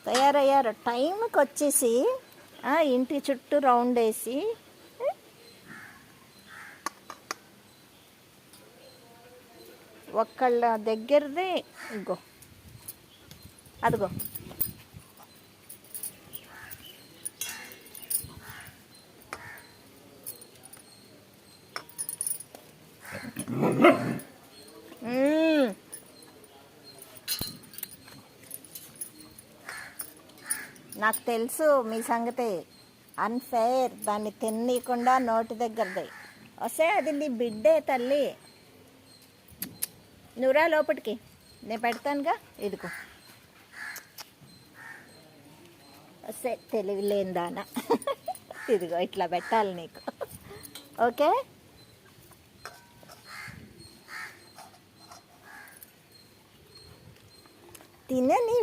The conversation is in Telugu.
తయారయ్యారు. టైంకి వచ్చేసి ఇంటి చుట్టూ రౌండ్ వేసి ఒక్కళ్ళ దగ్గరదే ఇంకో అదిగో నాకు తెలుసు మీ సంగతి. అన్ఫెయిర్, దాన్ని తిన్నీయకుండా నోటి దగ్గరది వస్తే అది నీ బిడ్డే తల్లి. నువ్వురా లోపలికి, నేను పెడతానుగా. ఇదిగో వస్తే తెలివిలేందానా. ఇదిగో ఇట్లా పెట్టాలి నీకు. ఓకే, తినని